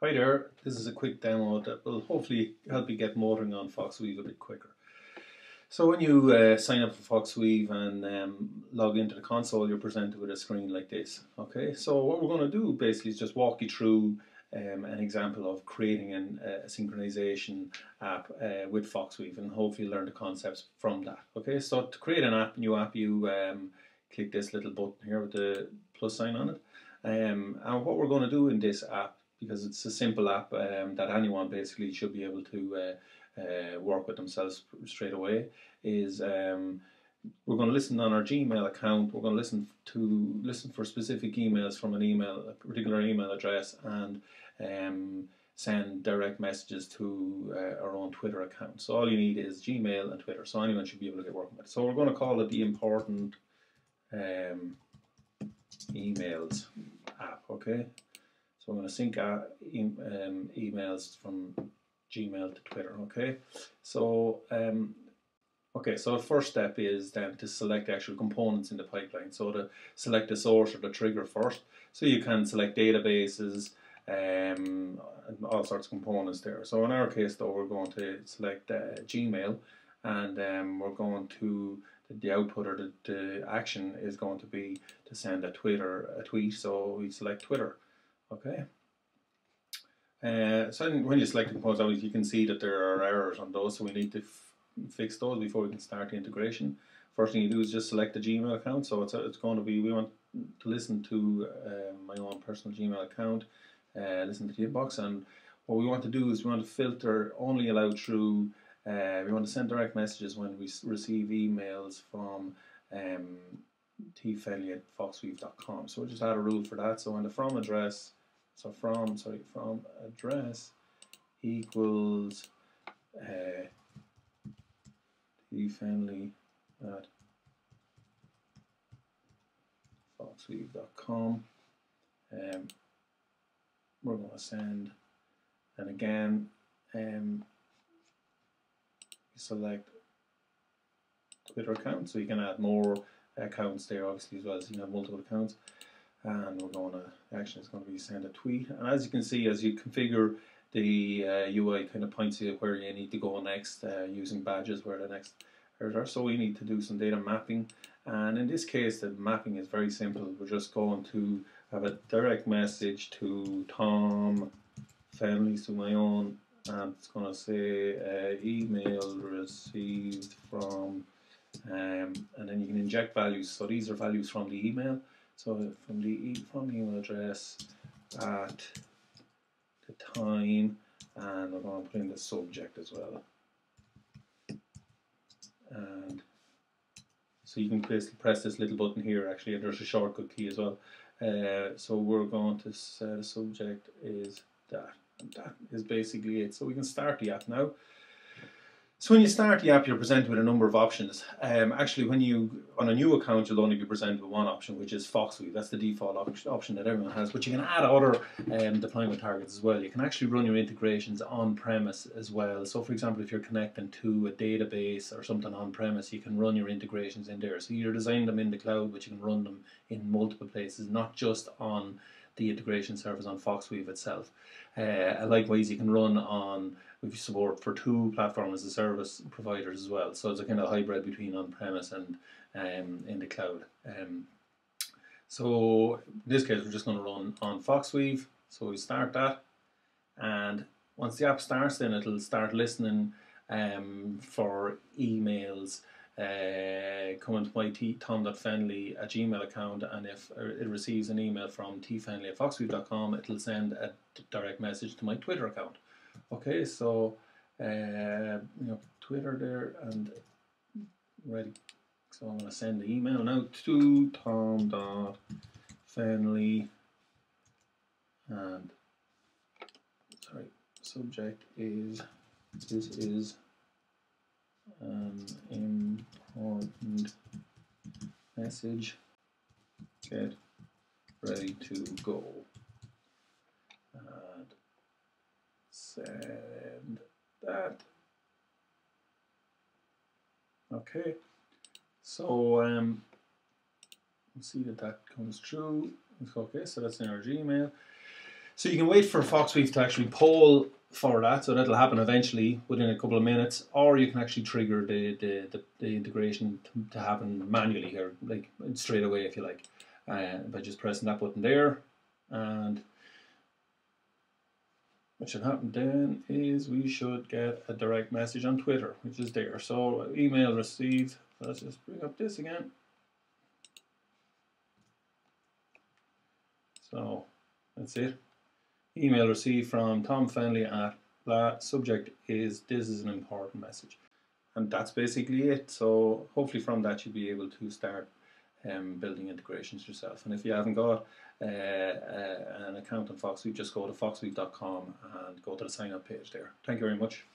Hi there, this is a quick demo that will hopefully help you get motoring on FoxWeave a bit quicker. So when you sign up for FoxWeave and log into the console, you're presented with a screen like this. Okay, so what we're going to do basically is just walk you through an example of creating a synchronization app with FoxWeave, and hopefully learn the concepts from that. Okay, so to create new app, you click this little button here with the plus sign on it. And what we're going to do in this app, because it's a simple app that anyone basically should be able to work with themselves straight away, is we're going to listen on our Gmail account. We're going to listen for specific emails from a particular email address, and send direct messages to our own Twitter account. So all you need is Gmail and Twitter. So anyone should be able to get working with it. So we're going to call it the important emails app. Okay. So I'm going to sync emails from Gmail to Twitter. Okay. So so the first step is then to select the actual components in the pipeline. So to select the source or the trigger first. So you can select databases and all sorts of components there. So in our case though, we're going to select Gmail, and we're going to, the output or the action is going to be to send a tweet. So we select Twitter. Okay. So when you select the components, obviously you can see that there are errors on those, so we need to fix those before we can start the integration. First thing you do is just select the Gmail account. So it's going to be, we want to listen to my own personal Gmail account, listen to the inbox, and what we want to do is we want to filter, only allow through, we want to send direct messages when we receive emails from tfenley@foxweave.com. So we'll just add a rule for that. So when the from address, from address equals tfenley@foxweave.com, we're going to send, and again select Twitter account, so you can add more accounts there obviously as well, as you can have multiple accounts. And we're going to, action is going to be send a tweet. And as you can see, as you configure, the UI kind of points you where you need to go next, using badges where the next errors are. So we need to do some data mapping. And in this case, the mapping is very simple. We're just going to have a direct message to Tom Fenley, to my own, and it's going to say email received from, and then you can inject values. So these are values from the email. So from the email address at the time, and we're going to put in the subject as well. And so you can basically press this little button here actually, and there's a shortcut key as well. So we're going to say the subject is that, and that is basically it. So we can start the app now. So when you start the app, you're presented with a number of options. Actually, when you, on a new account, you'll only be presented with one option, which is FoxWeave. That's the default option that everyone has. But you can add other deployment targets as well. You can actually run your integrations on-premise as well. So for example, if you're connecting to a database or something on-premise, you can run your integrations in there. So you're designing them in the cloud, but you can run them in multiple places, not just on the integration service on FoxWeave itself. Likewise, you can run on, with support for 2 platform as a service providers as well. So it's a kind of hybrid between on-premise and in the cloud. So in this case, we're just going to run on FoxWeave. So we start that, and once the app starts, then it'll start listening for emails coming to my tom.fenley@gmail account, and if it receives an email from tfenley@foxweave.com, it'll send a direct message to my Twitter account. Okay, so Twitter there, and ready. So I'm going to send the email now to tom.fenley, and subject is, this is an important message, get ready to go, and send that. Okay, so let's see that comes through. Okay, so that's in our Gmail. So you can wait for FoxWeave to actually poll for that, so that'll happen eventually within a couple of minutes, or you can actually trigger the integration to happen manually here, like straight away if you like, by just pressing that button there. And what should happen then is we should get a direct message on Twitter, which is there. So email received. Let's just bring up this again. So that's it. Email received from Tom Fenley at blah. Subject is this is an important message. And that's basically it. So hopefully from that you'll be able to start building integrations yourself. And if you haven't got an account on FoxWeave, just go to foxweave.com and go to the sign up page there. Thank you very much.